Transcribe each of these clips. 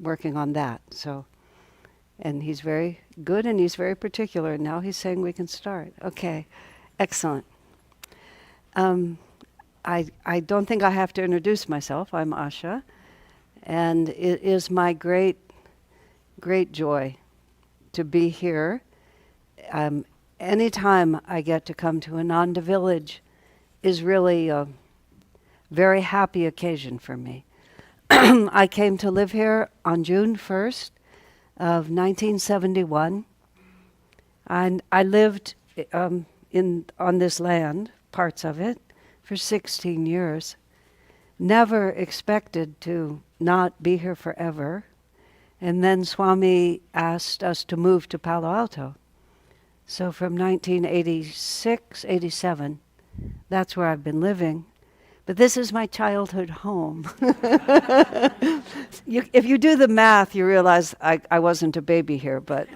working on that. So, and he's very good and he's very particular. And now he's saying we can start. Okay, excellent. I don't think I have to introduce myself. I'm Asha, and it is my great joy to be here. Anytime I get to come to Ananda Village is really a very happy occasion for me. I came to live here on June 1st of 1971, and I lived on this land, parts of it, for 16 years. Never expected to not be here forever. And then Swami asked us to move to Palo Alto. So from 1986, 87, that's where I've been living. But this is my childhood home. If you do the math, you realize I wasn't a baby here, but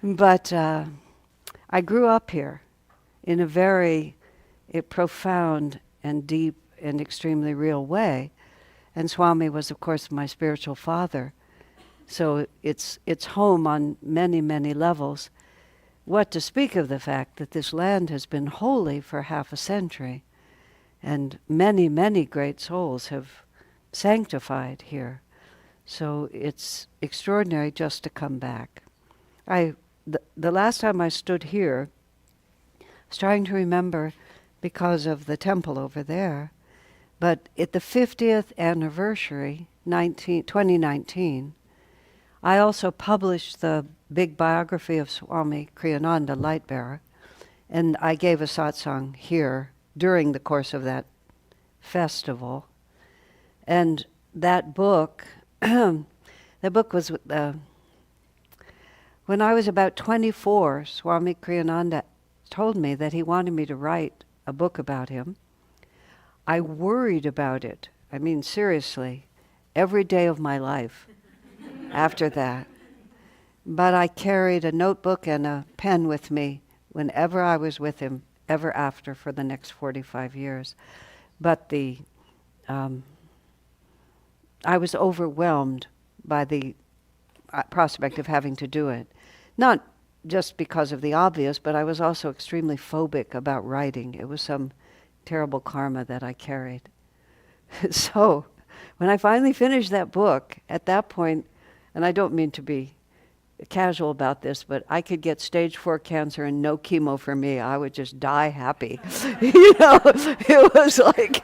but I grew up here in a very profound and deep and extremely real way. And Swami was, of course, my spiritual father. So it's home on many, many levels. What to speak of the fact that this land has been holy for half a century, and many, many great souls have sanctified here. So it's extraordinary just to come back. The last time I stood here, I was trying to remember because of the temple over there, but at the 50th anniversary, 2019, I also published the big biography of Swami Kriyananda, Lightbearer, and I gave a satsang here during the course of that festival. And that book, that book was, when I was about 24, Swami Kriyananda told me that he wanted me to write a book about him. I worried about it. I mean, seriously, every day of my life after that. But I carried a notebook and a pen with me whenever I was with him, ever after, for the next 45 years. But I was overwhelmed by the prospect of having to do it. Not just because of the obvious, but I was also extremely phobic about writing. It was some terrible karma that I carried. So when I finally finished that book, at that point, and I don't mean to be casual about this, but I could get stage 4 cancer and no chemo for me. I would just die happy. It was like,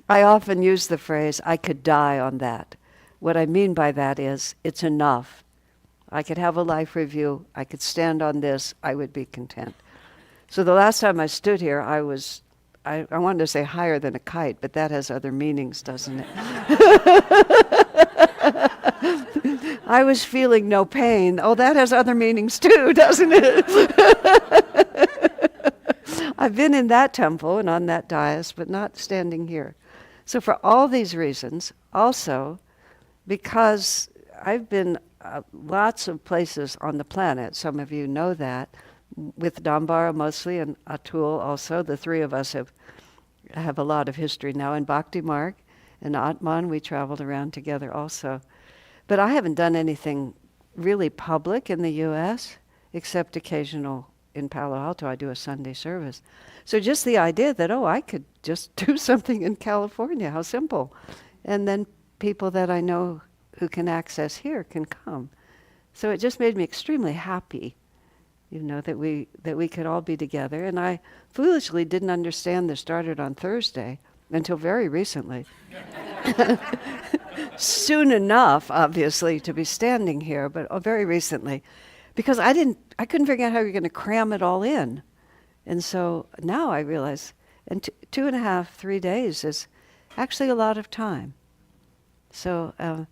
I often use the phrase, I could die on that. What I mean by that is, it's enough. I could have a life review, I could stand on this, I would be content. So the last time I stood here, I wanted to say higher than a kite, but that has other meanings, doesn't it? I was feeling no pain. Oh, that has other meanings too, doesn't it? I've been in that temple and on that dais, but not standing here. So for all these reasons, also because I've been lots of places on the planet, some of you know that, with Dambara mostly and Atul also, the three of us have a lot of history now. In Bhakti Marg and Atman, we traveled around together also. But I haven't done anything really public in the U.S., except occasional in Palo Alto. I do a Sunday service. So just the idea that, I could just do something in California, how simple. And then people that I know who can access here can come. So it just made me extremely happy, that we could all be together. And I foolishly didn't understand this started on Thursday until very recently. Soon enough, obviously, to be standing here, but very recently, because I couldn't figure out how you're going to cram it all in. And so now I realize, and 2.5, 3 days is actually a lot of time. So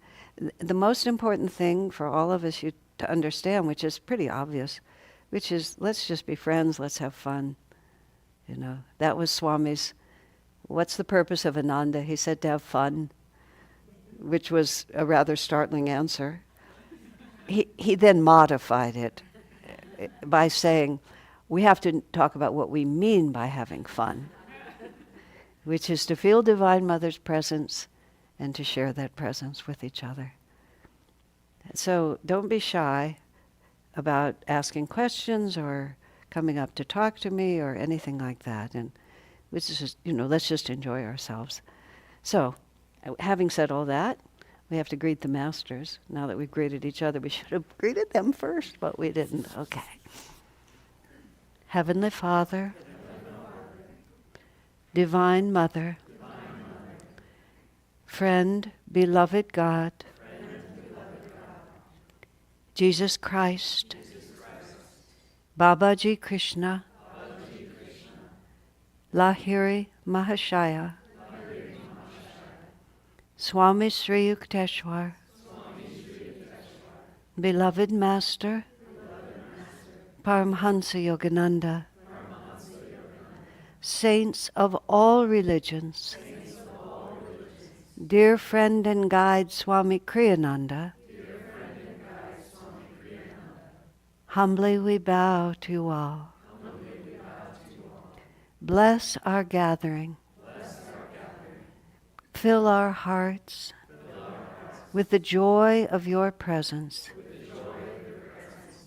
the most important thing for all of us to understand, which is pretty obvious, which is, let's just be friends, let's have fun. That was Swami's, what's the purpose of Ananda? He said to have fun, which was a rather startling answer. He then modified it by saying, we have to talk about what we mean by having fun, which is to feel Divine Mother's presence and to share that presence with each other. So don't be shy about asking questions or coming up to talk to me or anything like that. And let's just enjoy ourselves. So, having said all that, we have to greet the masters. Now that we've greeted each other, we should have greeted them first, but we didn't. Okay. Heavenly Father, Divine Mother, friend, beloved God, Jesus Christ, Babaji Krishna, Lahiri Mahashaya, Swami Sri Yukteswar, beloved Master, Paramhansa Yogananda, saints of all religions, dear friend and guide Swami Kriyananda, humbly we bow to you all. Bless our gathering. Fill our hearts with the joy of your presence.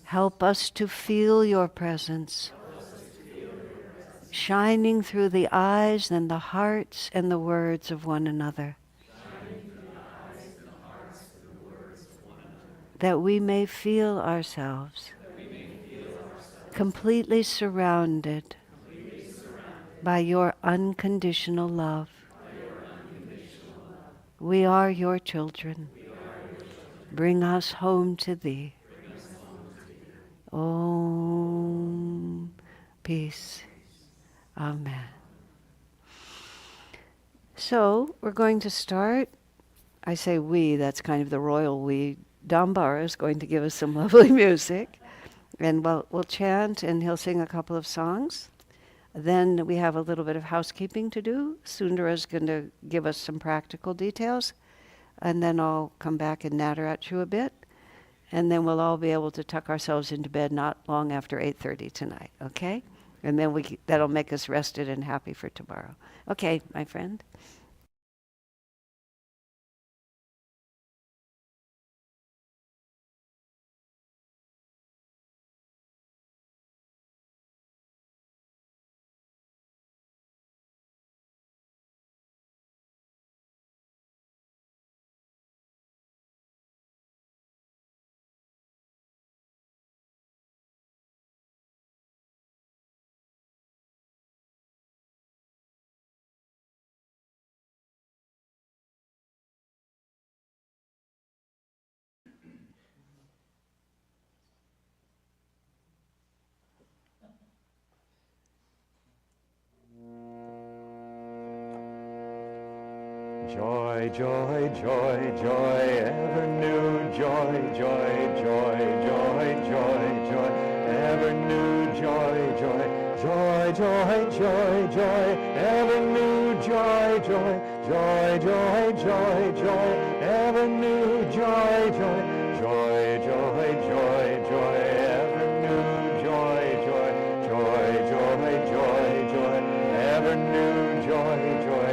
Help us to feel your presence, shining through the eyes and the hearts and the words of one another, that we may feel ourselves completely surrounded by your unconditional love. We are your children. Bring us home to thee. Om. Peace. Amen. So we're going to start. I say we, that's kind of the royal we. Dambara is going to give us some lovely music. And we'll chant and he'll sing a couple of songs. Then we have a little bit of housekeeping to do. Sundara is going to give us some practical details. And then I'll come back and natter at you a bit. And then we'll all be able to tuck ourselves into bed not long after 8:30 tonight, okay? And then that'll make us rested and happy for tomorrow. Okay, my friend. Joy, joy, joy, joy, ever new joy, joy, joy, joy, joy, joy, ever new joy, joy, joy, joy, joy, joy, ever new joy, joy, joy, joy, joy, joy, ever new joy, joy, joy, joy, joy, joy, ever new joy, joy,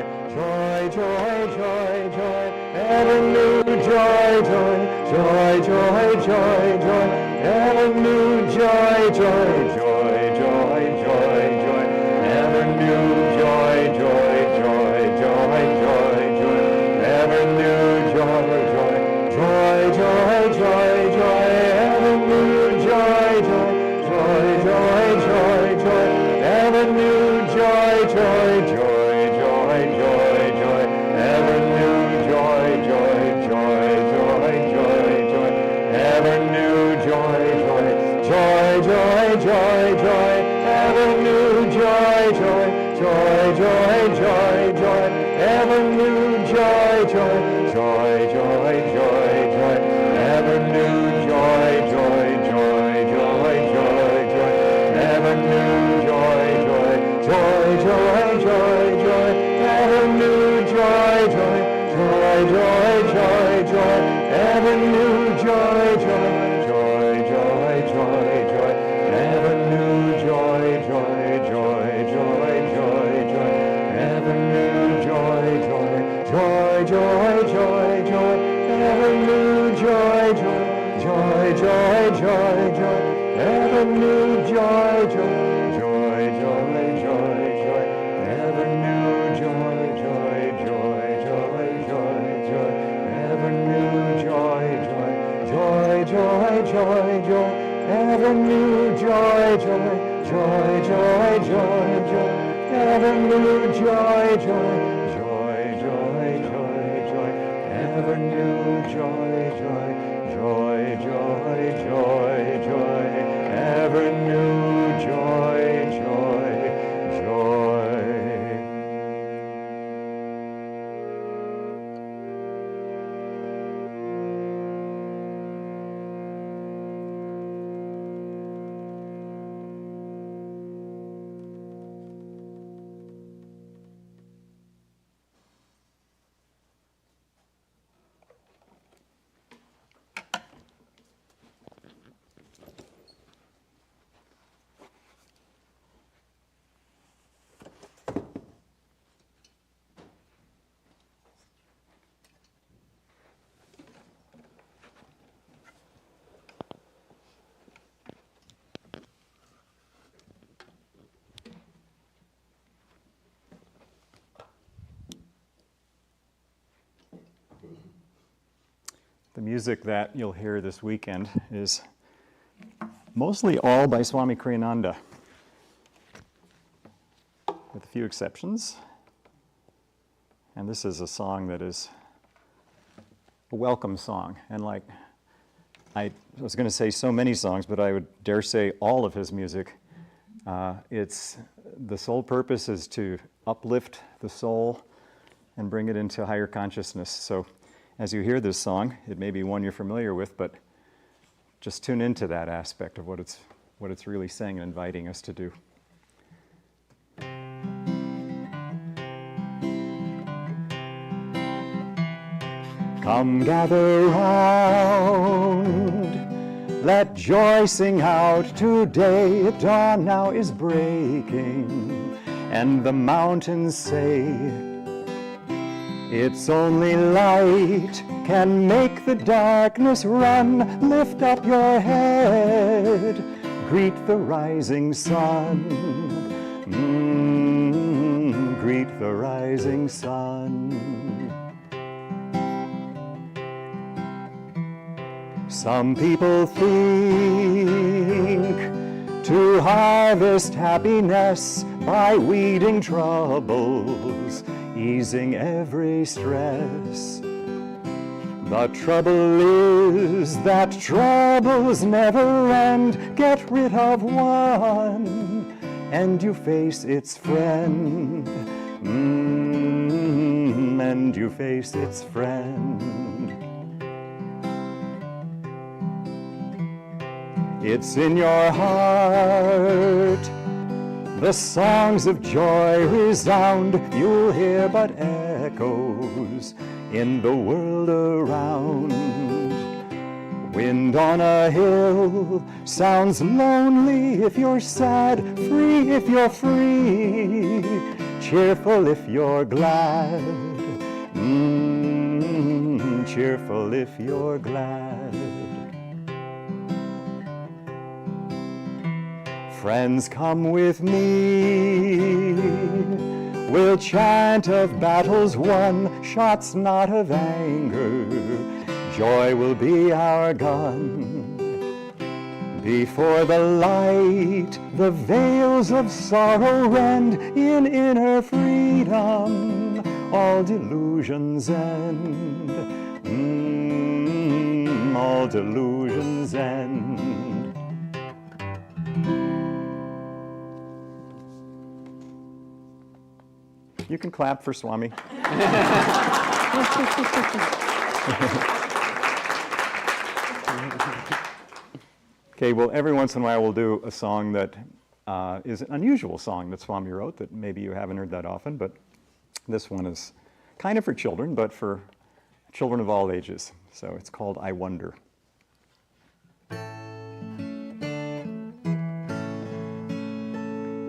joy, joy, joy, joy, ever new joy, joy, joy, joy, joy, joy, ever new joy, joy, joy, joy, joy, joy, ever new joy, joy, joy, joy, joy, joy, ever new joy, joy, joy, joy, joy, joy, ever new joy, joy, joy, joy, joy, ever new joy, joy, joy, joy, joy, ever new joy, joy, joy, joy, joy, joy, ever new joy, joy, joy, joy, joy, joy, ever new joy, joy, joy, joy, joy, ever new joy, joy, joy, joy, joy, ever new joy, joy, joy, joy, joy, ever new joy, joy, joy, joy, joy, joy, ever new joy, joy, joy, joy, joy, ever new joy, joy, joy, joy, joy, ever new joy, joy, joy, joy, joy, ever new joy, joy, joy, joy, joy, joy, ever new joy, joy, joy, joy, joy. joy, joy, joy, joy, ever new joy, joy, joy, joy, joy, joy, ever new joy, joy, joy, joy, joy, joy, ever new joy, joy, joy, joy, joy, joy, ever new joy, joy, joy, joy, joy, joy, ever new joy, joy, joy, joy, joy, joy, ever new joy, joy, joy, joy, joy, joy, ever new joy, joy, joy. The music that you'll hear this weekend is mostly all by Swami Kriyananda, with a few exceptions. And this is a song that is a welcome song. And like, I was going to say so many songs, but I would dare say all of his music. The sole purpose is to uplift the soul and bring it into higher consciousness. So as you hear this song, it may be one you're familiar with, but just tune into that aspect of what it's really saying and inviting us to do. Come gather round, let joy sing out today. Dawn now is breaking, and the mountains say, it's only light can make the darkness run. Lift up your head, greet the rising sun. Greet the rising sun. Some people think to harvest happiness by weeding troubles, easing every stress. The trouble is that troubles never end. Get rid of one, and you face its friend. And you face its friend. It's in your heart. The songs of joy resound. You'll hear but echoes in the world around. Wind on a hill sounds lonely if you're sad, free if you're free, cheerful if you're glad. Cheerful if you're glad. Friends, come with me. We'll chant of battles won, shots not of anger. Joy will be our gun. Before the light, the veils of sorrow rend. In inner freedom, all delusions end. All delusions end. You can clap for Swami. Okay, well, every once in a while we'll do a song that is an unusual song that Swami wrote that maybe you haven't heard that often, but this one is kind of for children, but for children of all ages. So it's called I Wonder.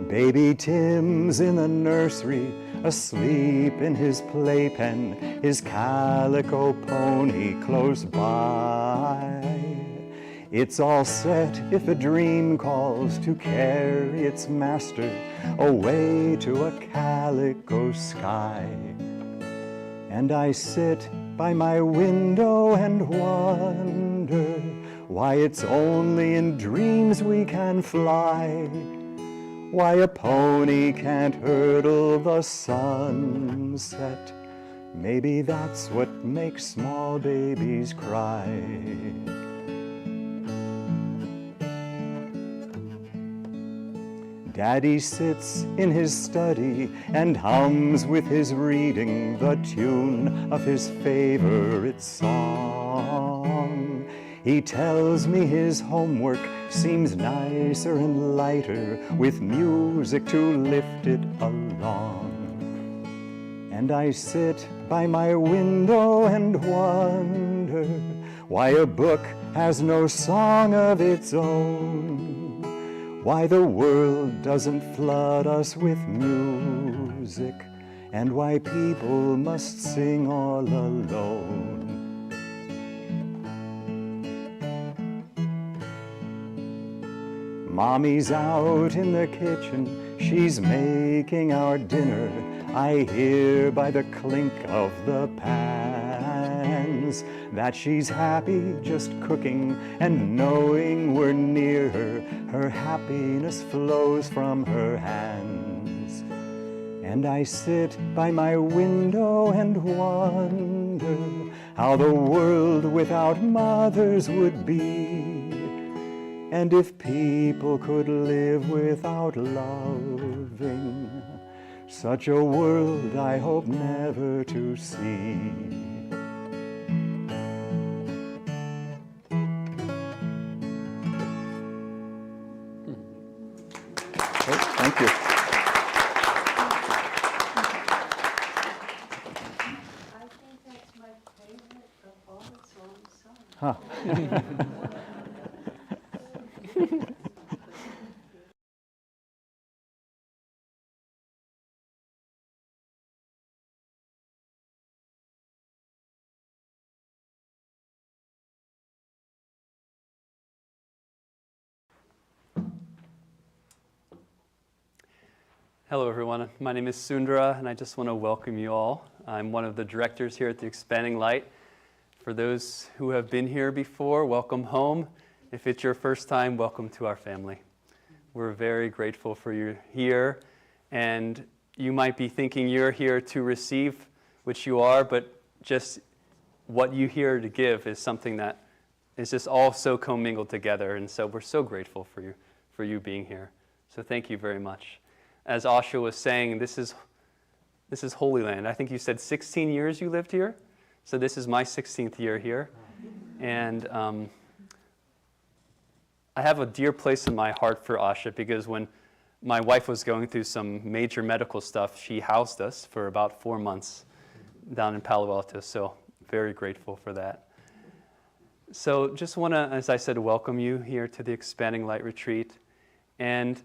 Baby Tim's in the nursery, asleep in his playpen, his calico pony close by. It's all set if a dream calls to carry its master away to a calico sky. And I sit by my window and wonder why it's only in dreams we can fly, why a pony can't hurdle the sunset. Maybe that's what makes small babies cry. Daddy sits in his study and hums with his reading the tune of his favorite song. He tells me his homework seems nicer and lighter with music to lift it along. And I sit by my window and wonder why a book has no song of its own, why the world doesn't flood us with music, and why people must sing all alone. Mommy's out in the kitchen, she's making our dinner. I hear by the clink of the pans that she's happy just cooking and knowing we're near her. Her happiness flows from her hands. And I sit by my window and wonder how the world without mothers would be, and if people could live without loving. Such a world I hope never to see. Great, thank you. I think that's my favorite of all the songs sung. Huh. Hello everyone, my name is Sundara and I just want to welcome you all. I'm one of the directors here at the Expanding Light. For those who have been here before, welcome home. If it's your first time, welcome to our family. We're very grateful for you here, and you might be thinking you're here to receive, which you are, but just what you here to give is something that is just all so commingled together, and so we're so grateful for you being here. So thank you very much. As Asha was saying, this is Holy Land. I think you said 16 years you lived here, so this is my 16th year here, and I have a dear place in my heart for Asha because when my wife was going through some major medical stuff, she housed us for about 4 months down in Palo Alto, so very grateful for that. So just want to, as I said, welcome you here to the Expanding Light Retreat, and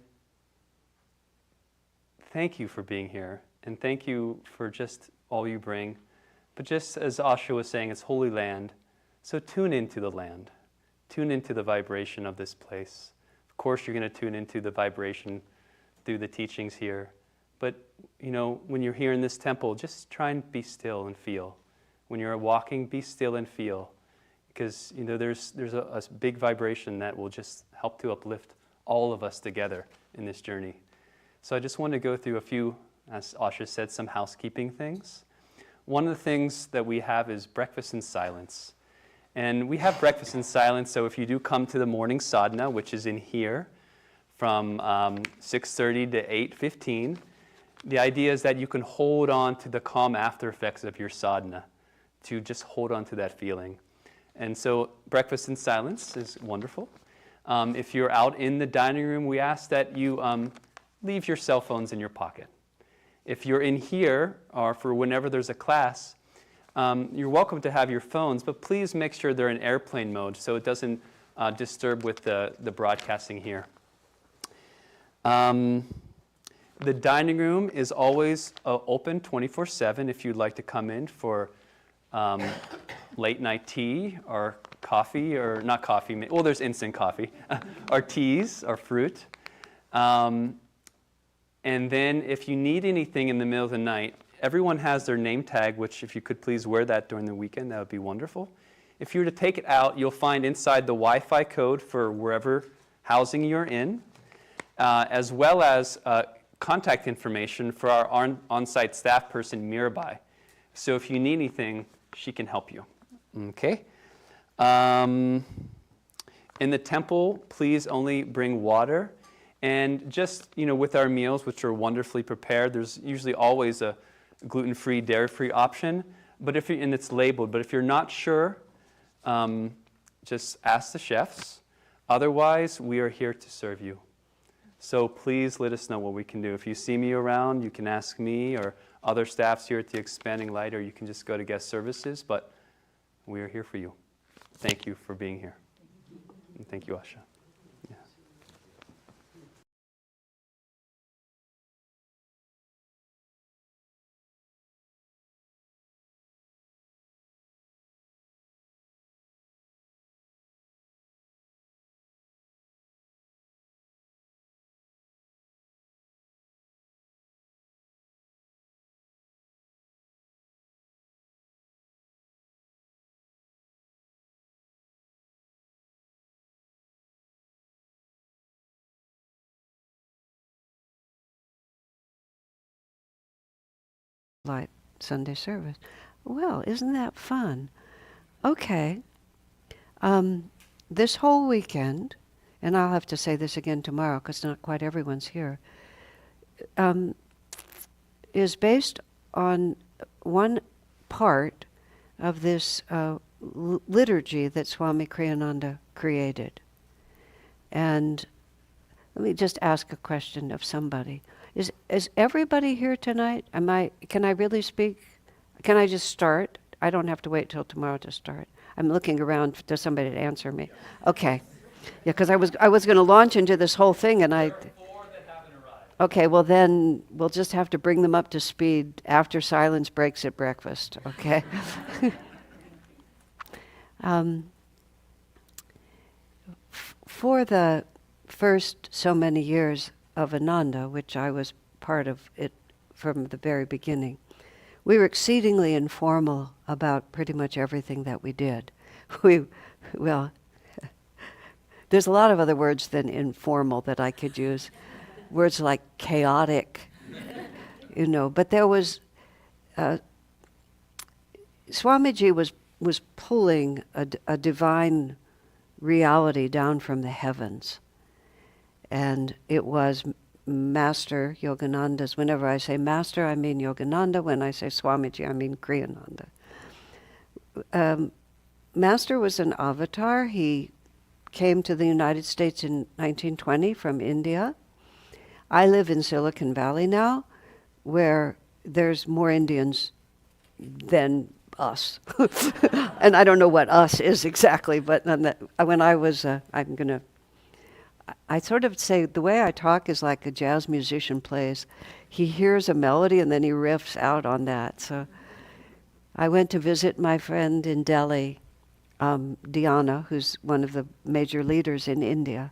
thank you for being here, and thank you for just all you bring. But just as Asha was saying, it's Holy Land, so tune into the land. Tune into the vibration of this place. Of course, you're going to tune into the vibration through the teachings here. But, you know, when you're here in this temple, just try and be still and feel. When you're walking, be still and feel. Because, you know, there's a big vibration that will just help to uplift all of us together in this journey. So I just want to go through a few, as Asha said, some housekeeping things. One of the things that we have is breakfast in silence. And we have breakfast in silence, so if you do come to the morning sadhana, which is in here, from 6:30 to 8:15, the idea is that you can hold on to the calm after effects of your sadhana, to just hold on to that feeling. And so breakfast in silence is wonderful. If you're out in the dining room, we ask that you leave your cell phones in your pocket. If you're in here, or for whenever there's a class, you're welcome to have your phones, but please make sure they're in airplane mode so it doesn't disturb with the broadcasting here. The dining room is always open 24/7 if you'd like to come in for late night tea or coffee, or not coffee, well, there's instant coffee, or teas or fruit. And then if you need anything in the middle of the night, everyone has their name tag, which if you could please wear that during the weekend, that would be wonderful. If you were to take it out, you'll find inside the Wi-Fi code for wherever housing you're in, as well as contact information for our on-site staff person, Mirabai. So if you need anything, she can help you. Okay? In the temple, please only bring water. And just, with our meals, which are wonderfully prepared, there's usually always a gluten-free, dairy-free option, and it's labeled. But if you're not sure, just ask the chefs. Otherwise, we are here to serve you. So please let us know what we can do. If you see me around, you can ask me or other staffs here at the Expanding Light, or you can just go to guest services, but we are here for you. Thank you for being here. And thank you, Asha. Yeah. Light Sunday service. Well, isn't that fun? Okay. This whole weekend, and I'll have to say this again tomorrow because not quite everyone's here, is based on one part of this liturgy that Swami Kriyananda created. And let me just ask a question of somebody. Is everybody here tonight? Can I really speak? Can I just start? I don't have to wait till tomorrow to start. I'm looking around for somebody to answer me. Okay. Yeah, because I was going to launch into this whole thing, and I. There are 4 that haven't arrived. Okay, well then we'll just have to bring them up to speed after silence breaks at breakfast. Okay. For the first so many years of Ananda, which I was part of it from the very beginning, we were exceedingly informal about pretty much everything that we did. Well, there's a lot of other words than informal that I could use. Words like chaotic, but there was, Swamiji was pulling a divine reality down from the heavens. And it was Master Yogananda's. Whenever I say Master, I mean Yogananda. When I say Swamiji, I mean Kriyananda. Master was an avatar. He came to the United States in 1920 from India. I live in Silicon Valley now, where there's more Indians than us. And I don't know what us is exactly, but when I was, I sort of say the way I talk is like a jazz musician plays. He hears a melody and then he riffs out on that. So I went to visit my friend in Delhi, Diana, who's one of the major leaders in India.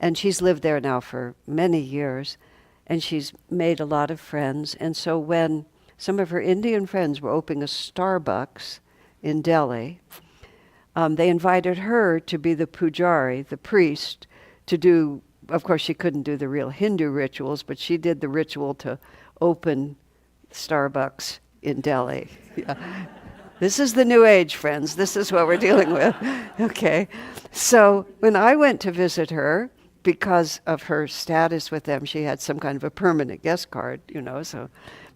And she's lived there now for many years, and she's made a lot of friends. And so when some of her Indian friends were opening a Starbucks in Delhi, they invited her to be the pujari, the priest, to do, of course she couldn't do the real Hindu rituals, but she did the ritual to open Starbucks in Delhi. Yeah. This is the new age, friends. This is what we're dealing with. Okay. So when I went to visit her, because of her status with them, she had some kind of a permanent guest card, so.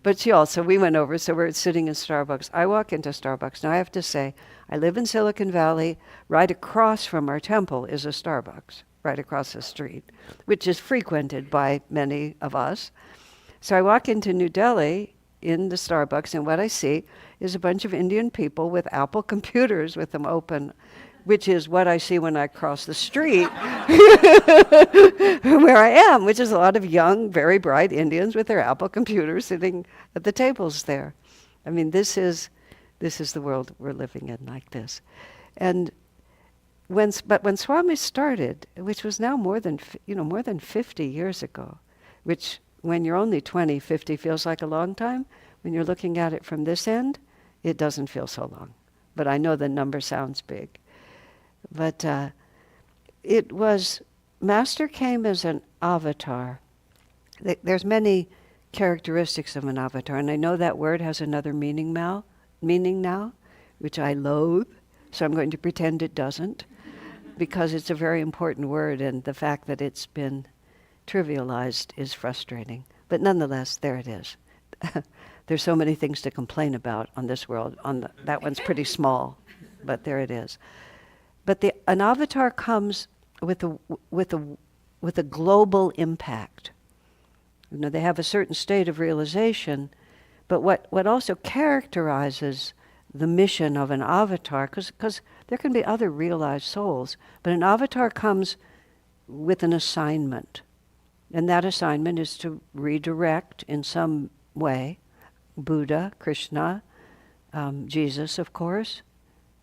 But we went over, so we're sitting in Starbucks. I walk into Starbucks. Now I have to say, I live in Silicon Valley. Right across from our temple is a Starbucks, right across the street, which is frequented by many of us. So I walk into New Delhi in the Starbucks, and what I see is a bunch of Indian people with Apple computers with them open, which is what I see when I cross the street where I am, which is a lot of young, very bright Indians with their Apple computers sitting at the tables there. I mean, this is the world we're living in, like this. And when Swami started, which was now more than 50 years ago, which when you're only 20, 50 feels like a long time. When you're looking at it from this end, it doesn't feel so long. But I know the number sounds big. But Master came as an avatar. There's many characteristics of an avatar, and I know that word has another meaning now, which I loathe, so I'm going to pretend it doesn't, because it's a very important word, and the fact that it's been trivialized is frustrating. But nonetheless, there it is. There's so many things to complain about on this world. That one's pretty small, but there it is. But an avatar comes with a global impact. You know, they have a certain state of realization, but what also characterizes the mission of an avatar, because there can be other realized souls, but an avatar comes with an assignment. And that assignment is to redirect in some way Buddha, Krishna, Jesus, of course.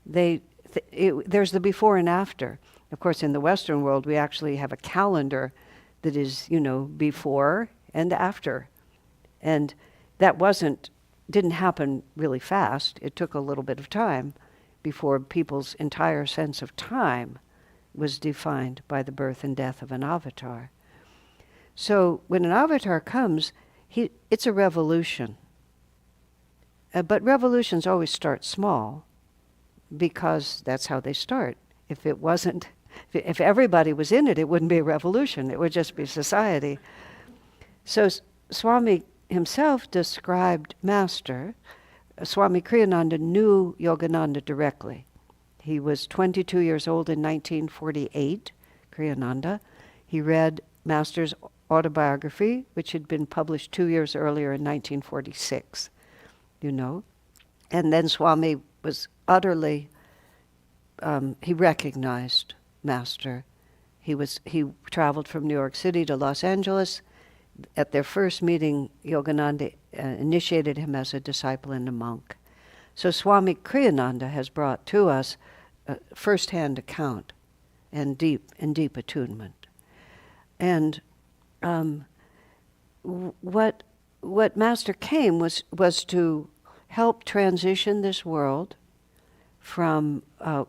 There's the before and after. Of course, in the Western world, we actually have a calendar that is, before and after. And that didn't happen really fast. It took a little bit of time before people's entire sense of time was defined by the birth and death of an avatar. So when an avatar comes, it's a revolution. But revolutions always start small, because that's how they start. If everybody was in it, it wouldn't be a revolution. It would just be society. So Swami himself described Master. Swami Kriyananda knew Yogananda directly. He was 22 years old in 1948, Kriyananda. He read Master's autobiography, which had been published 2 years earlier in 1946, And then Swami was utterly, he recognized Master. He traveled from New York City to Los Angeles. At their first meeting, Yogananda initiated him as a disciple and a monk. So Swami Kriyananda has brought to us a first-hand account and deep attunement. And what Master came was to help transition this world from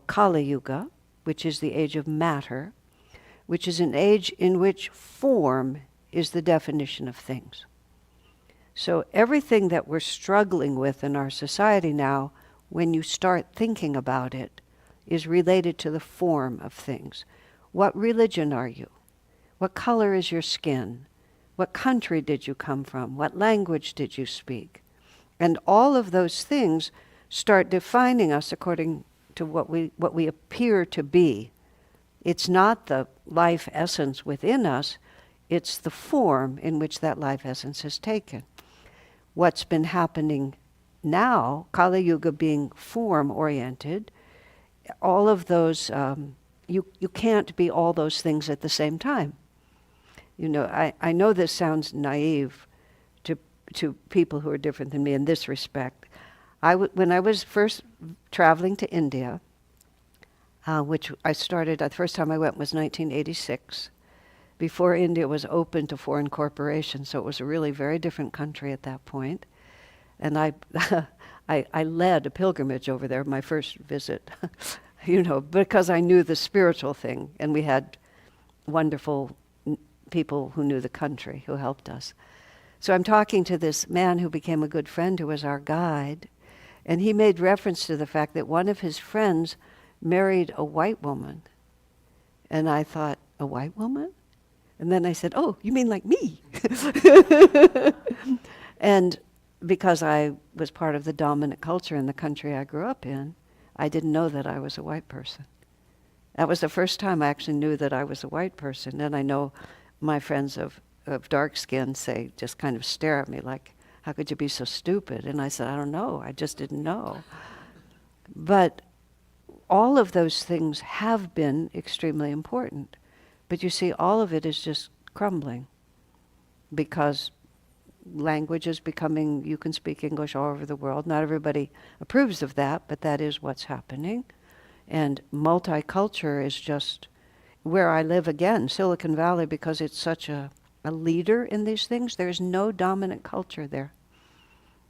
Kali Yuga, which is the age of matter, which is an age in which form is the definition of things. So everything that we're struggling with in our society now, when you start thinking about it, is related to the form of things. What religion are you? What color is your skin? What country did you come from? What language did you speak? And all of those things start defining us according to what we appear to be. It's not the life essence within us, it's the form in which that life essence is taken. What's been happening now, Kali Yuga being form-oriented, all of those, you can't be all those things at the same time. I know this sounds naive to people who are different than me in this respect. When I was first traveling to India, which I started, the first time I went was 1986, before India was open to foreign corporations, so it was a really very different country at that point. And I led a pilgrimage over there, my first visit, because I knew the spiritual thing, and we had wonderful people who knew the country who helped us. So I'm talking to this man who became a good friend, who was our guide, and he made reference to the fact that one of his friends married a white woman. And I thought, a white woman? And then I said, oh, you mean like me? And because I was part of the dominant culture in the country I grew up in, I didn't know that I was a white person. That was the first time I actually knew that I was a white person. And I know my friends of dark skin just kind of stare at me like, how could you be so stupid? And I said, I don't know, I just didn't know. But all of those things have been extremely important. But you see, all of it is just crumbling because language is becoming, you can speak English all over the world. Not everybody approves of that, but that is what's happening. And multicultural is just where I live again, Silicon Valley, because it's such a leader in these things. There's no dominant culture there.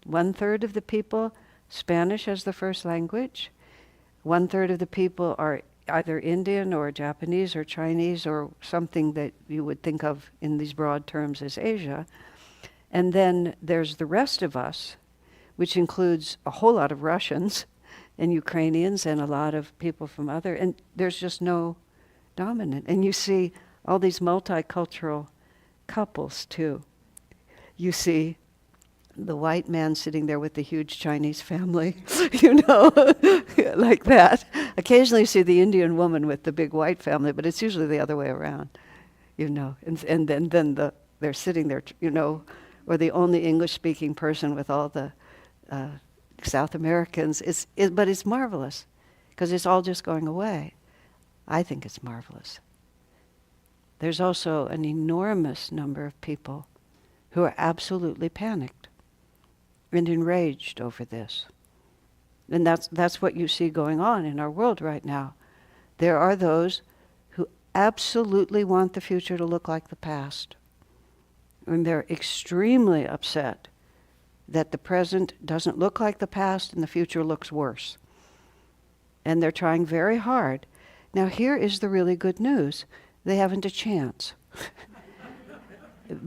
1/3 of the people, Spanish as the first language. 1/3 of the people are either Indian or Japanese or Chinese or something that you would think of in these broad terms as Asia. And then there's the rest of us, which includes a whole lot of Russians and Ukrainians and a lot of people from other, and there's just no dominant. And you see all these multicultural couples too. You see the white man sitting there with the huge Chinese family, like that. Occasionally you see the Indian woman with the big white family, but it's usually the other way around, And then they're sitting there, or the only English-speaking person with all the South Americans. But it's marvelous, because it's all just going away. I think it's marvelous. There's also an enormous number of people who are absolutely panicked and enraged over this. And that's what you see going on in our world right now. There are those who absolutely want the future to look like the past. And they're extremely upset that the present doesn't look like the past and the future looks worse. And they're trying very hard. Now here is the really good news. They haven't a chance.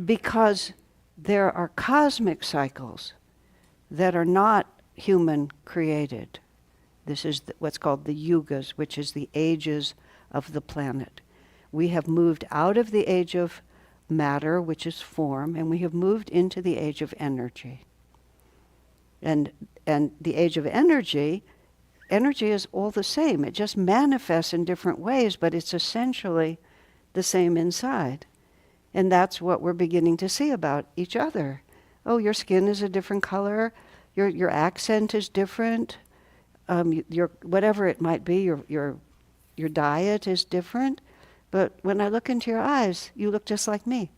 Because there are cosmic cycles that are not human created. This is what's called the yugas, which is the ages of the planet. We have moved out of the age of matter, which is form, and we have moved into the age of energy. And the age of energy is all the same. It just manifests in different ways, but it's essentially the same inside. And that's what we're beginning to see about each other. Oh, your skin is a different color. Your accent is different. Your whatever it might be, your diet is different. But when I look into your eyes, you look just like me.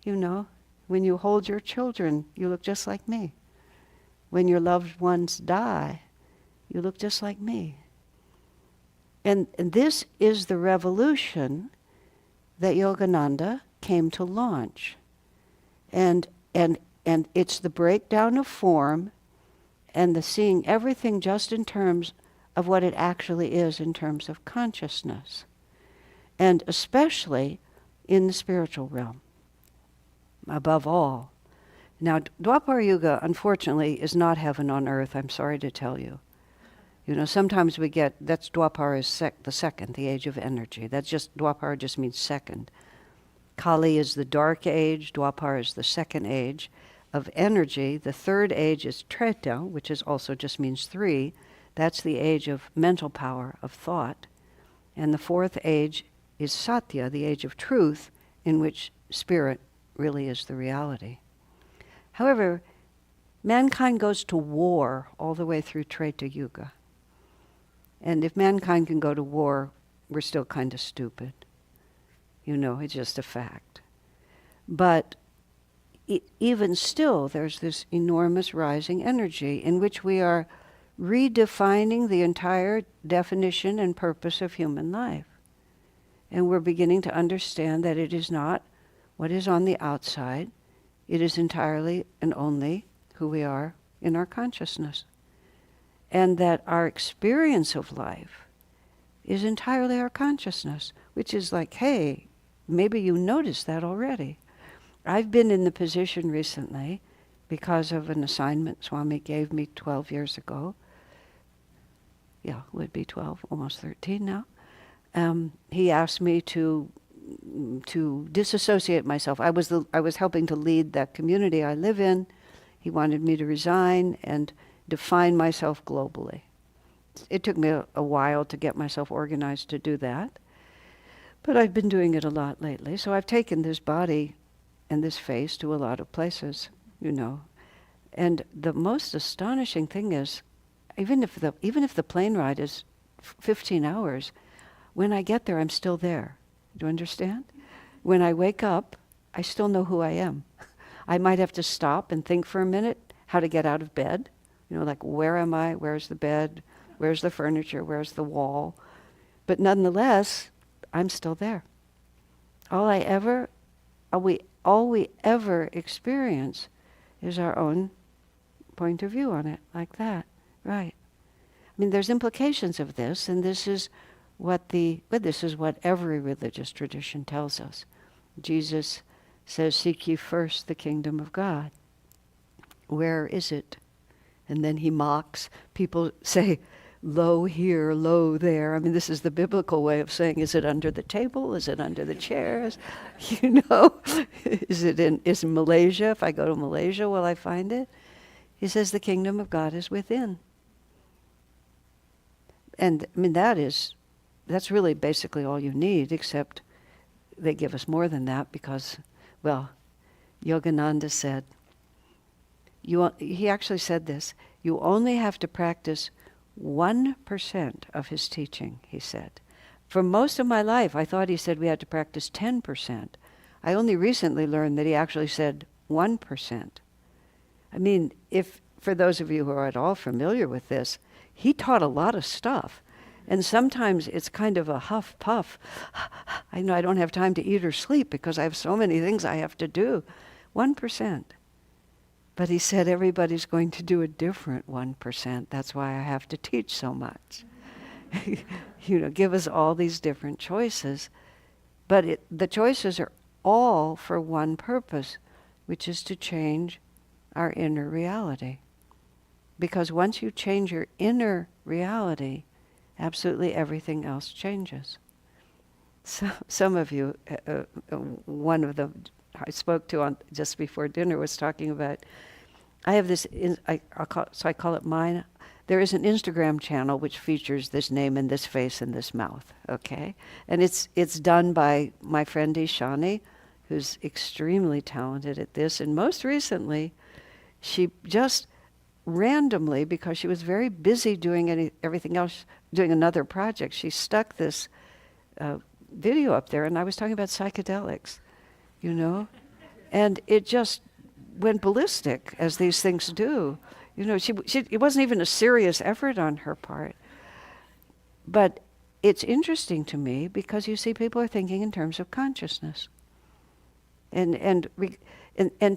When you hold your children, you look just like me. When your loved ones die, you look just like me. And this is the revolution that Yogananda came to launch. And it's the breakdown of form and the seeing everything just in terms of what it actually is in terms of consciousness. And especially in the spiritual realm, above all. Now, Dwapara Yuga, unfortunately, is not heaven on earth, I'm sorry to tell you. Sometimes we get, that's Dwapara is the second, the age of energy. Dwapara just means second. Kali is the dark age, Dwapara is the second age of energy. The third age is Treta, which also just means 3. That's the age of mental power, of thought. And the fourth age is Satya, the age of truth, in which spirit really is the reality. However, mankind goes to war all the way through Treta Yuga. And if mankind can go to war, we're still kind of stupid. It's just a fact. But even still, there's this enormous rising energy in which we are redefining the entire definition and purpose of human life. And we're beginning to understand that it is not what is on the outside. It is entirely and only who we are in our consciousness. And that our experience of life is entirely our consciousness, which is like, hey, maybe you noticed that already. I've been in the position recently because of an assignment Swami gave me 12 years ago. Yeah, it would be 12, almost 13 now. He asked me to disassociate myself. I was helping to lead that community I live in. He wanted me to resign and define myself globally. It took me a while to get myself organized to do that, but I've been doing it a lot lately. So I've taken this body and this face to a lot of places, And the most astonishing thing is, even if the plane ride is 15 hours. When I get there, I'm still there. Do you understand? When I wake up, I still know who I am. I might have to stop and think for a minute how to get out of bed. You know, like, where am I? Where's the bed? Where's the furniture? Where's the wall? But nonetheless, I'm still there. All we ever experience is our own point of view on it, like that, right? I mean, there's implications of this, and this is what every religious tradition tells us. Jesus says, "Seek ye first the kingdom of God." Where is it? And then he mocks. People say, "Lo here, lo there." I mean, this is the biblical way of saying, is it under the table? Is it under the chairs? You know, is it Malaysia? If I go to Malaysia, will I find it? He says the kingdom of God is within. And I mean, that's really basically all you need, except they give us more than that because, well, Yogananda said, he actually said this, you only have to practice 1% of his teaching, he said. For most of my life, I thought he said we had to practice 10%. I only recently learned that he actually said 1%. I mean, for those of you who are at all familiar with this, he taught a lot of stuff. And sometimes it's kind of a huff puff. I know I don't have time to eat or sleep because I have so many things I have to do. 1%. But he said everybody's going to do a different 1%. That's why I have to teach so much. You know, give us all these different choices. But the choices are all for one purpose, which is to change our inner reality. Because once you change your inner reality, absolutely everything else changes. So, some of you, one of them I spoke to just before dinner was talking about, I have this, I call it mine. There is an Instagram channel which features this name and this face and this mouth, okay? And it's done by my friend Ishani, who's extremely talented at this. And most recently, she just randomly, because she was very busy doing everything else, doing another project, she stuck this video up there, and I was talking about psychedelics, you know? And it just went ballistic, as these things do. You know, it wasn't even a serious effort on her part. But it's interesting to me because you see people are thinking in terms of consciousness. And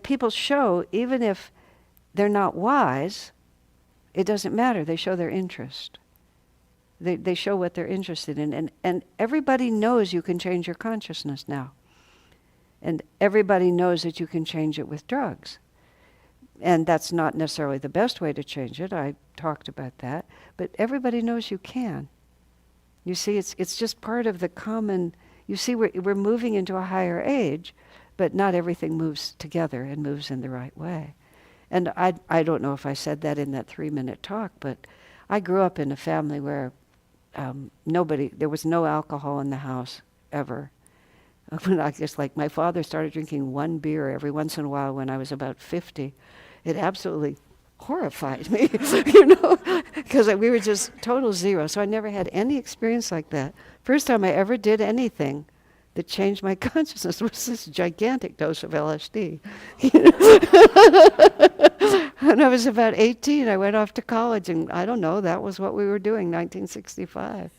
people show, even if they're not wise, it doesn't matter. They show their interest. They show what they're interested in. And everybody knows you can change your consciousness now. And everybody knows that you can change it with drugs. And that's not necessarily the best way to change it. I talked about that. But everybody knows you can. You see, it's just part of the common... You see, we're moving into a higher age, but not everything moves together and moves in the right way. And I don't know if I said that in that 3-minute talk, but I grew up in a family where there was no alcohol in the house, ever. I guess, like, my father started drinking 1 beer every once in a while when I was about 50. It absolutely horrified me, you know, because we were just total zero. So I never had any experience like that. First time I ever did anything that changed my consciousness was this gigantic dose of LSD. When I was about 18, I went off to college, and I don't know, that was what we were doing, 1965.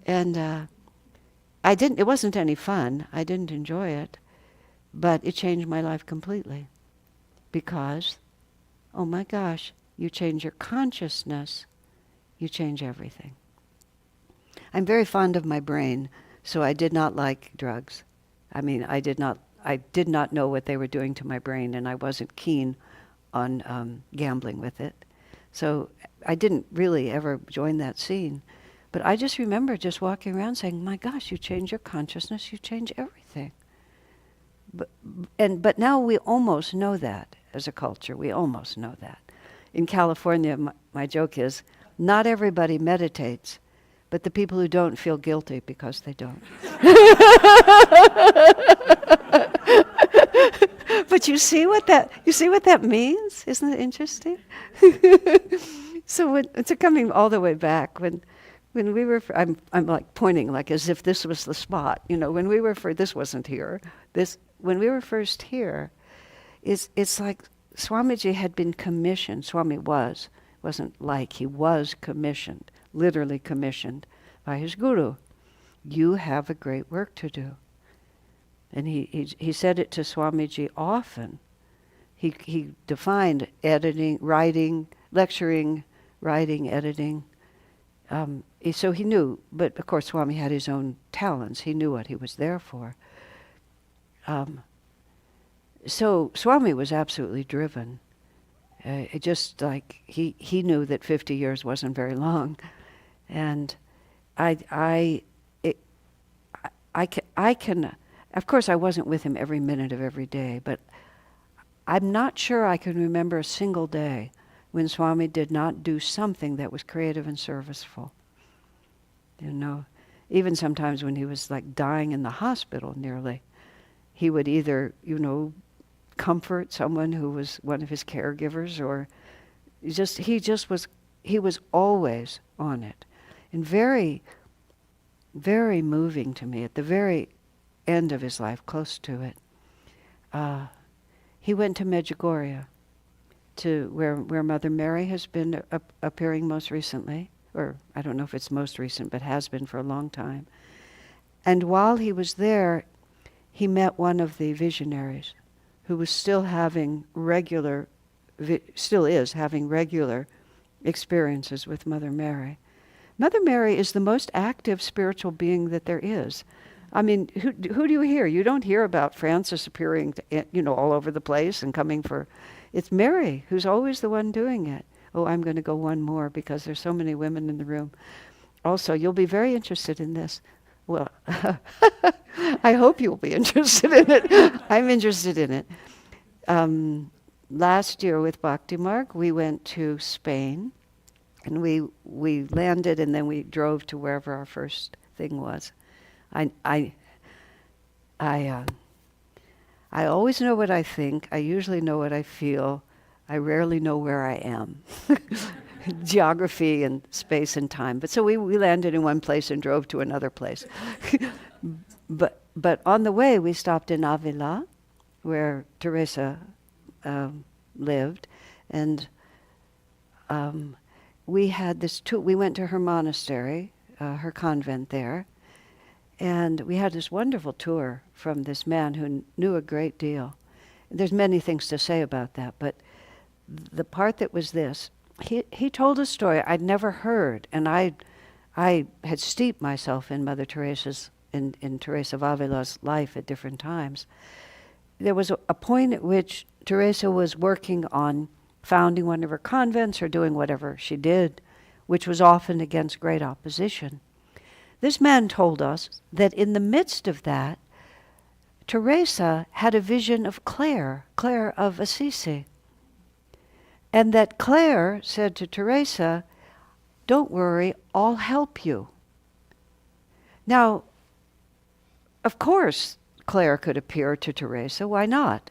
And it wasn't any fun. I didn't enjoy it, but it changed my life completely. Because, oh my gosh, you change your consciousness, you change everything. I'm very fond of my brain, so I did not like drugs. I mean, I did not know what they were doing to my brain, and I wasn't keen on gambling with it. So I didn't really ever join that scene. But I just remember just walking around saying, my gosh, you change your consciousness, you change everything. But now we almost know that as a culture. We almost know that. In California, my joke is, not everybody meditates, but the people who don't feel guilty because they don't. But you see what that means? Isn't it interesting? So coming all the way back, when when we were, I'm like pointing like as if this was the spot. When we were this wasn't here. When we were first here, it's like Swamiji had been commissioned. Swami wasn't like, he was commissioned, literally commissioned by his guru. You have a great work to do. And he said it to Swamiji often. He defined editing, writing, lecturing, writing, editing. So he knew, but of course Swami had his own talents. He knew what he was there for. So Swami was absolutely driven. It just like he knew that 50 years wasn't very long, and I can. Of course, I wasn't with him every minute of every day, but I'm not sure I can remember a single day when Swami did not do something that was creative and serviceful. Even sometimes when he was like dying in the hospital nearly, he would either, comfort someone who was one of his caregivers, or he was always on it. And very, very moving to me at the very end of his life, close to it. He went to Medjugorje, to where Mother Mary has been appearing most recently, or I don't know if it's most recent, but has been for a long time. And while he was there, he met one of the visionaries who was still is having regular experiences with Mother Mary. Mother Mary is the most active spiritual being that there is. I mean, who do you hear? You don't hear about Francis appearing, all over the place and coming for. It's Mary who's always the one doing it. Oh, I'm going to go one more because there's so many women in the room. Also, you'll be very interested in this. Well, I hope you'll be interested in it. I'm interested in it. Last year with Bhakti Marg, we went to Spain, and we landed, and then we drove to wherever our first thing was. I always know what I think. I usually know what I feel. I rarely know where I am. Geography and space and time. But so we landed in one place and drove to another place. But on the way we stopped in Avila, where Teresa lived, and we had this we went to her monastery, her convent there, and we had this wonderful tour from this man who knew a great deal. There's many things to say about that, but the part that was this, he told a story I'd never heard, and I had steeped myself in Mother Teresa's, in Teresa of Avila's life at different times. There was a point at which Teresa was working on founding one of her convents or doing whatever she did, which was often against great opposition. This man told us that in the midst of that, Teresa had a vision of Clare of Assisi. And that Clare said to Teresa, "Don't worry, I'll help you." Now, of course, Clare could appear to Teresa, why not?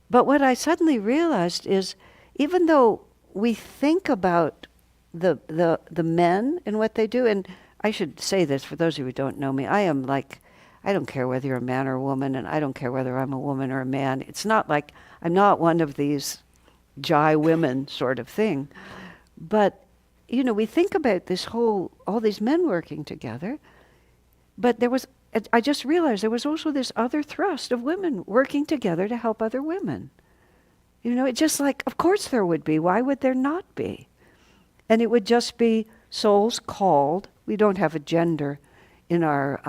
But what I suddenly realized is, even though we think about the men and what they do, and I should say this for those of you who don't know me, I don't care whether you're a man or a woman, and I don't care whether I'm a woman or a man. It's not like, I'm not one of these Jai women sort of thing. But, we think about all these men working together, but I just realized there was also this other thrust of women working together to help other women. It's just like, of course there would be. Why would there not be? And it would just be souls called. We don't have a gender in our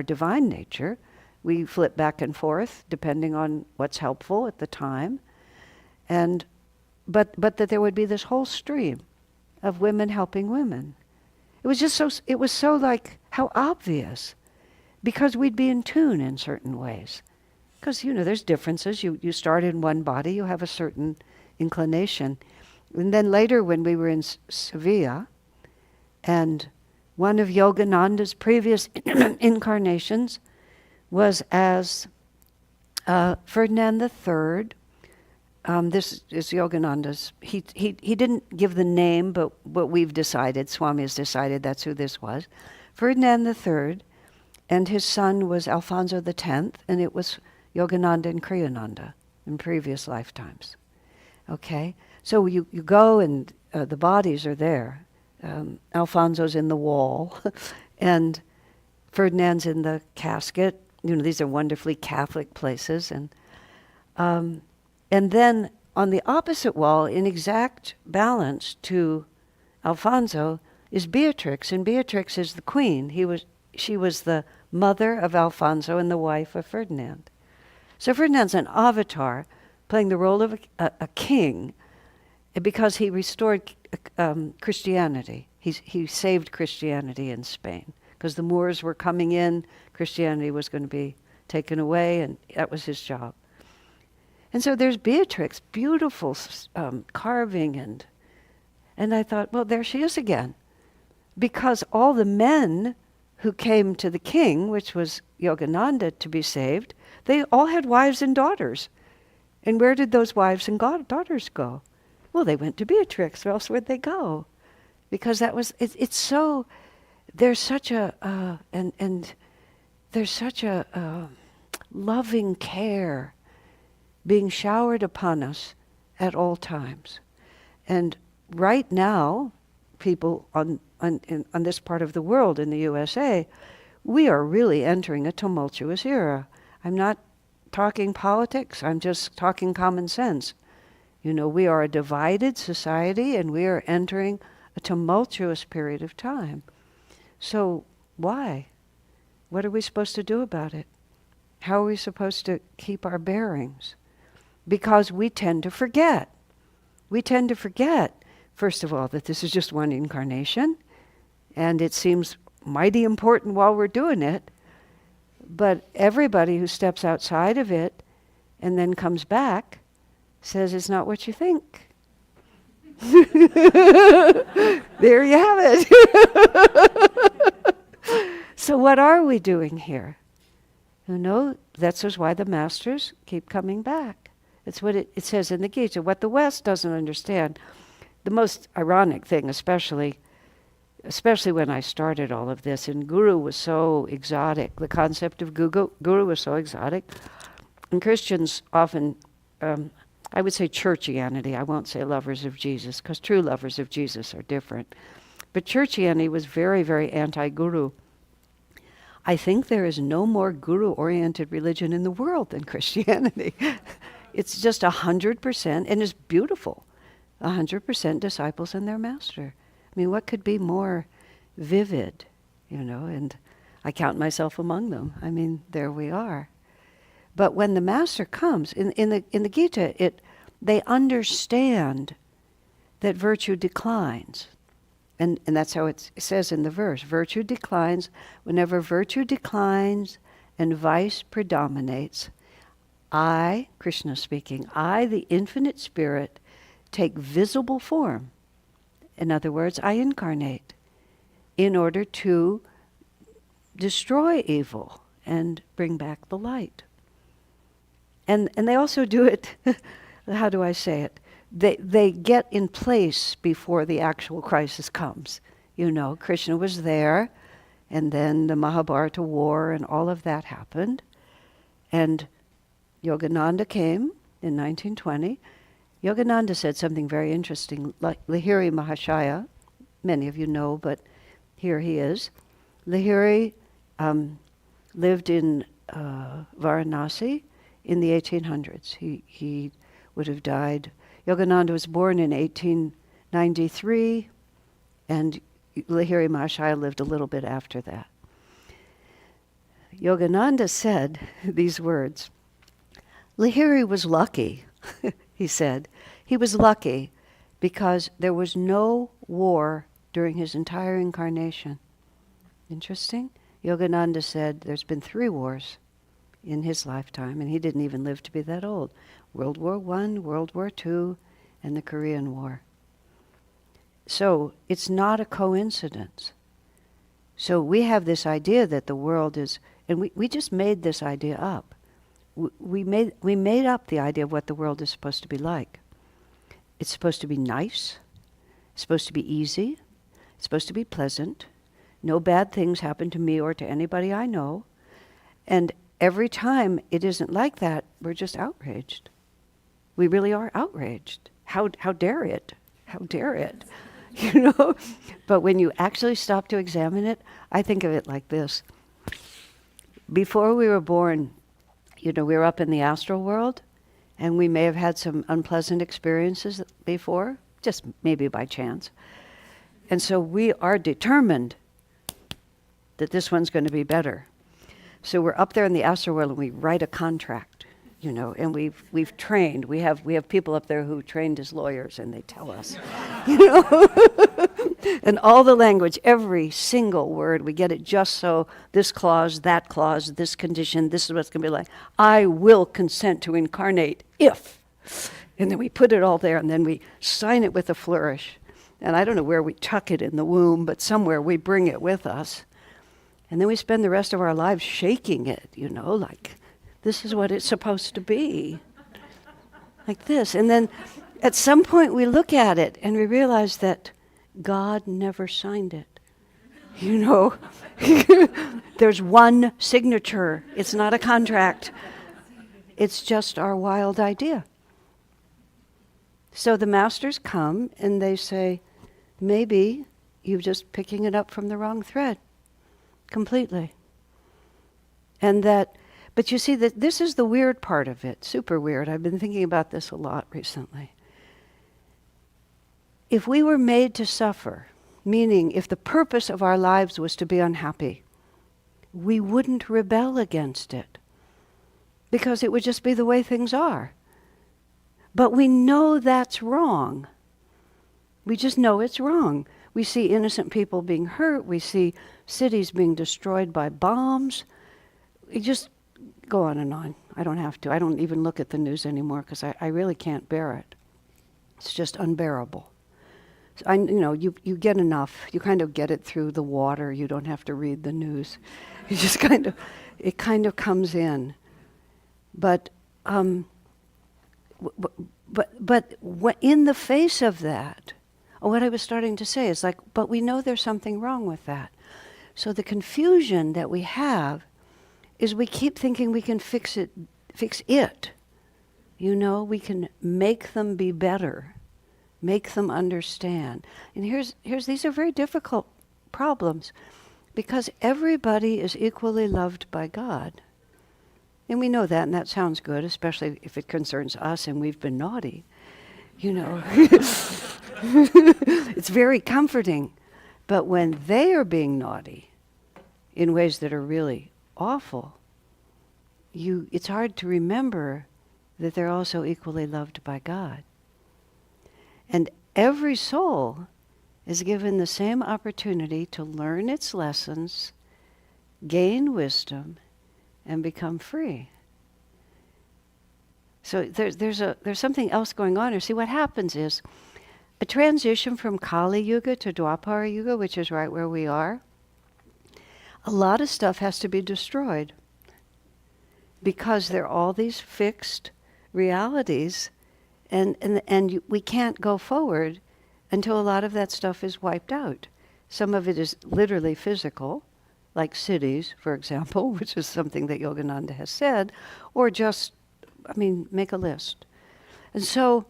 divine nature. We flip back and forth depending on what's helpful at the time. But that there would be this whole stream of women helping women. It was so like, how obvious, because we'd be in tune in certain ways. Because, there's differences. You start in one body, you have a certain inclination. And then later when we were in Sevilla, and one of Yogananda's previous incarnations was as Ferdinand III, this is Yogananda's. He didn't give the name, but what we've decided, Swami has decided that's who this was. Ferdinand III, and his son was Alfonso X, and it was Yogananda and Kriyananda in previous lifetimes. Okay? So you go and the bodies are there. Alfonso's in the wall, and Ferdinand's in the casket. You know, these are wonderfully Catholic places. And then on the opposite wall, in exact balance to Alfonso, is Beatrix, and Beatrix is the queen. She was the mother of Alfonso and the wife of Ferdinand. So Ferdinand's an avatar playing the role of a king because he restored Christianity. He saved Christianity in Spain because the Moors were coming in, Christianity was going to be taken away, and that was his job. And so there's Beatrix, beautiful carving, and I thought, well, there she is again. Because all the men who came to the king, which was Yogananda, to be saved, they all had wives and daughters. And where did those wives and daughters go? Well, they went to Beatrix, or else where'd they go? Because that was, it's so, there's such a, and there's such a loving care being showered upon us at all times. And right now, people on this part of the world, in the USA, we are really entering a tumultuous era. I'm not talking politics, I'm just talking common sense. You know, we are a divided society and we are entering a tumultuous period of time. So why? What are we supposed to do about it? How are we supposed to keep our bearings? Because we tend to forget. We tend to forget, first of all, that this is just one incarnation, and it seems mighty important while we're doing it, but everybody who steps outside of it and then comes back says it's not what you think. There you have it. So what are we doing here? You know, that's just why the masters keep coming back. It's what it says in the Gita. What the West doesn't understand, the most ironic thing, especially when I started all of this, and Guru was so exotic. The concept of Guru was so exotic. And Christians often, I would say churchianity, I won't say lovers of Jesus, because true lovers of Jesus are different. But churchianity was very, very anti-Guru. I think there is no more Guru-oriented religion in the world than Christianity. It's just 100%, and it's beautiful. 100% disciples in their master. I mean, what could be more vivid, you know? And I count myself among them. I mean, there we are. But when the master comes, in the Gita, they understand that virtue declines. And that's how it says in the verse. Virtue declines. Whenever virtue declines and vice predominates, I, Krishna speaking, I, the infinite spirit, take visible form. In other words, I incarnate in order to destroy evil and bring back the light. And they also do it, how do I say it? They get in place before the actual crisis comes. You know, Krishna was there, and then the Mahabharata war and all of that happened. And Yogananda came in 1920. Yogananda said something very interesting. Like Lahiri Mahashaya, many of you know, but here he is. Lahiri lived in Varanasi in the 1800s. He would have died. Yogananda was born in 1893, and Lahiri Mahashaya lived a little bit after that. Yogananda said these words. Lahiri was lucky, he said. He was lucky because there was no war during his entire incarnation. Interesting. Yogananda said there's been 3 wars in his lifetime, and he didn't even live to be that old. World War I, World War II, and the Korean War. So it's not a coincidence. So we have this idea that the world is, and we just made this idea up. we made up the idea of what the world is supposed to be like. It's supposed to be nice. It's supposed to be easy. It's supposed to be pleasant. No bad things happen to me or to anybody I know. And every time it isn't like that, we're just outraged. We really are outraged. How dare it? How dare it? You know? But when you actually stop to examine it, I think of it like this. Before we were born, we were up in the astral world, and we may have had some unpleasant experiences before, just maybe by chance. And so we are determined that this one's going to be better. So we're up there in the astral world and we write a contract, and we've trained. We have people up there who trained as lawyers, and they tell us, and all the language, every single word, we get it just so this clause, this condition, this is what it's going to be like. I will consent to incarnate if. And then we put it all there, and then we sign it with a flourish. And I don't know where we tuck it in the womb, but somewhere we bring it with us. And then we spend the rest of our lives shaking it, like this is what it's supposed to be. Like this. And then at some point we look at it and we realize that God never signed it. There's one signature. It's not a contract. It's just our wild idea. So the masters come and they say, maybe you're just picking it up from the wrong thread completely. And but you see that this is the weird part of it, super weird. I've been thinking about this a lot recently. If we were made to suffer, meaning if the purpose of our lives was to be unhappy, we wouldn't rebel against it because it would just be the way things are. But we know that's wrong. We just know it's wrong. We see innocent people being hurt. We see cities being destroyed by bombs. We just go on and on. I don't have to. I don't even look at the news anymore because I really can't bear it. It's just unbearable. So you get enough. You kind of get it through the water. You don't have to read the news. You just it kind of comes in. But in the face of that, what I was starting to say is but we know there's something wrong with that. So the confusion that we have is we keep thinking we can fix it. We can make them be better, make them understand. And these are very difficult problems because everybody is equally loved by God. And we know that, and that sounds good, especially if it concerns us and we've been naughty. It's very comforting. But when they are being naughty in ways that are really awful, it's hard to remember that they're also equally loved by God. And every soul is given the same opportunity to learn its lessons, gain wisdom, and become free. So there's something else going on here. See, what happens is a transition from Kali Yuga to Dwapara Yuga, which is right where we are. A lot of stuff has to be destroyed because there are all these fixed realities, and we can't go forward until a lot of that stuff is wiped out. Some of it is literally physical, like cities, for example, which is something that Yogananda has said, or just, make a list. And so,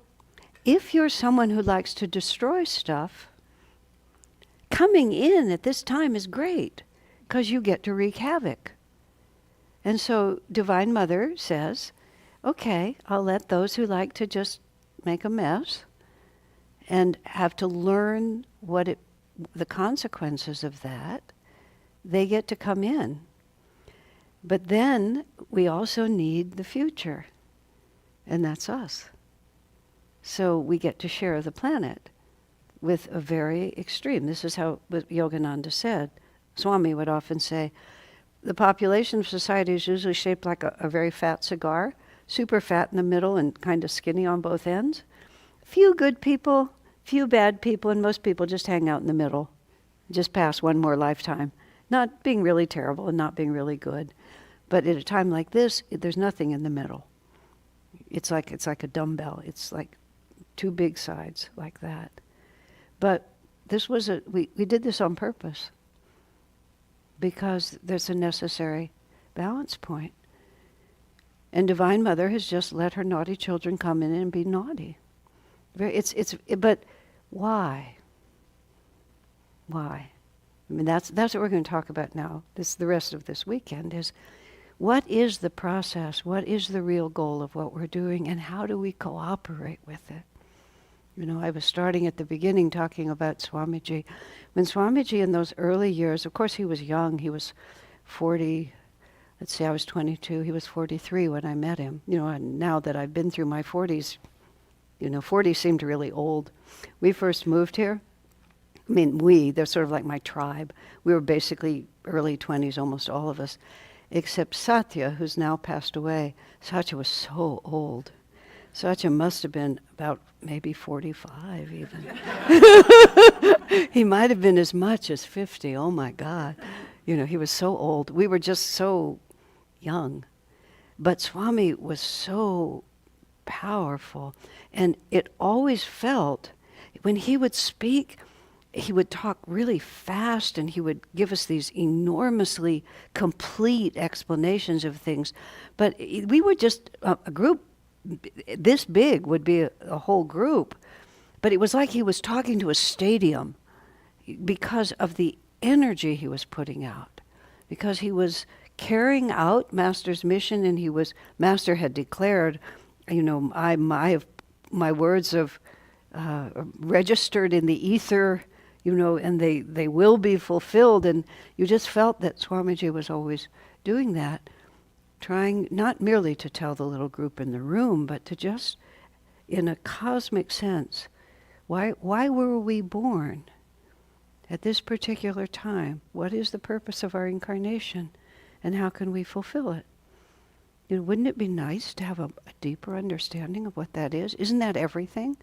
if you're someone who likes to destroy stuff, coming in at this time is great, because you get to wreak havoc. And so Divine Mother says, okay, I'll let those who like to just make a mess and have to learn the consequences of that, they get to come in. But then we also need the future, and that's us. So we get to share the planet with a very extreme. This is how what Yogananda said. Swami would often say, the population of society is usually shaped like a very fat cigar, super fat in the middle and kind of skinny on both ends. Few good people, few bad people, and most people just hang out in the middle, just pass one more lifetime, not being really terrible and not being really good. But at a time like this, there's nothing in the middle. It's like a dumbbell. It's like two big sides like that. But this was we did this on purpose because there's a necessary balance point. And Divine Mother has just let her naughty children come in and be naughty. But why? Why? I mean, that's what we're going to talk about now. The rest of this weekend is, what is the process? What is the real goal of what we're doing, and how do we cooperate with it? You know, I was starting at the beginning talking about Swamiji. When Swamiji in those early years, of course he was young, he was 40, let's see, I was 22, he was 43 when I met him. You know, and now that I've been through my 40s, you know, 40 seemed really old. We first moved here. I mean, they're sort of like my tribe. We were basically early 20s, almost all of us, except Satya, who's now passed away. Satya was so old. Satya must have been about maybe 45 even. He might have been as much as 50. Oh my God. You know, he was so old. We were just so young. But Swami was so powerful. And it always felt, when he would speak, he would talk really fast and he would give us these enormously complete explanations of things. But we were just a group this big, would be a whole group. But it was like he was talking to a stadium because of the energy he was putting out, because he was carrying out Master's mission, and Master had declared, you know, my words have registered in the ether, you know, and they will be fulfilled. And you just felt that Swamiji was always doing that, trying not merely to tell the little group in the room, but to just, in a cosmic sense, why were we born at this particular time? What is the purpose of our incarnation, and how can we fulfill it? You know, wouldn't it be nice to have a deeper understanding of what that is? Isn't that everything?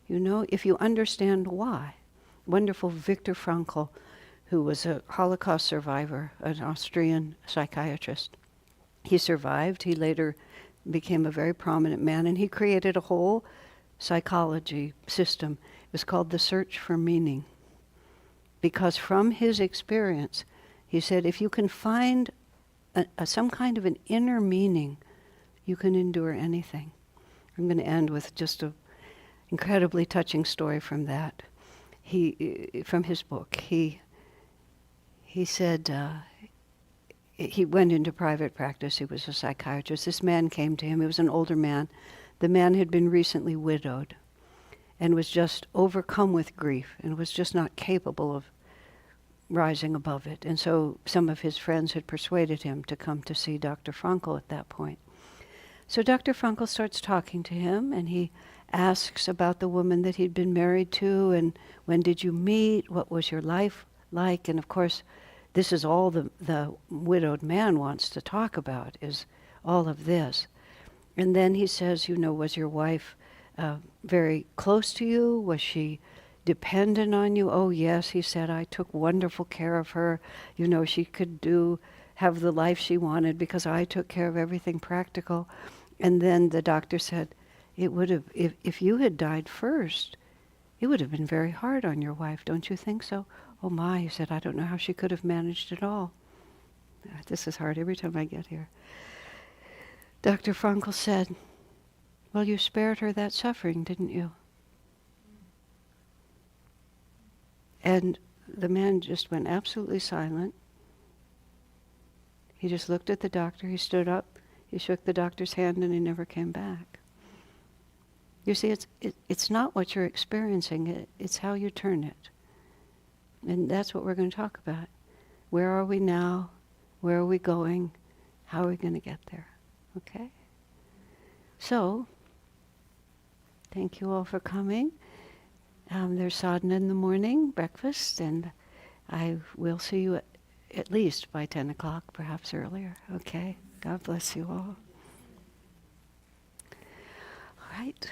You know, if you understand why. Wonderful Viktor Frankl, who was a Holocaust survivor, an Austrian psychiatrist. He survived. He later became a very prominent man, and he created a whole psychology system. It was called the search for meaning. Because from his experience, he said, if you can find some kind of an inner meaning, you can endure anything. I'm going to end with just an incredibly touching story from that. From his book. He said, he went into private practice. He was a psychiatrist. This man came to him. He was an older man. The man had been recently widowed and was just overcome with grief and was just not capable of rising above it. And so some of his friends had persuaded him to come to see Dr. Frankl at that point. So Dr. Frankl starts talking to him, and he asks about the woman that he'd been married to, and when did you meet? What was your life like? And of course, this is all the widowed man wants to talk about, is all of this. And then he says, you know, was your wife very close to you? Was she dependent on you? Oh, yes, he said, I took wonderful care of her. You know, she could have the life she wanted because I took care of everything practical. And then the doctor said, it would have, if you had died first, it would have been very hard on your wife, don't you think so? Oh my, he said, I don't know how she could have managed it all. This is hard every time I get here. Dr. Frankl said, well, you spared her that suffering, didn't you? And the man just went absolutely silent. He just looked at the doctor, he stood up, he shook the doctor's hand, and he never came back. You see, it's not what you're experiencing, it's how you turn it. And that's what we're going to talk about. Where are we now? Where are we going? How are we going to get there? Okay? So, thank you all for coming. There's sadhana in the morning, breakfast, and I will see you at least by 10 o'clock, perhaps earlier. Okay? God bless you all. All right.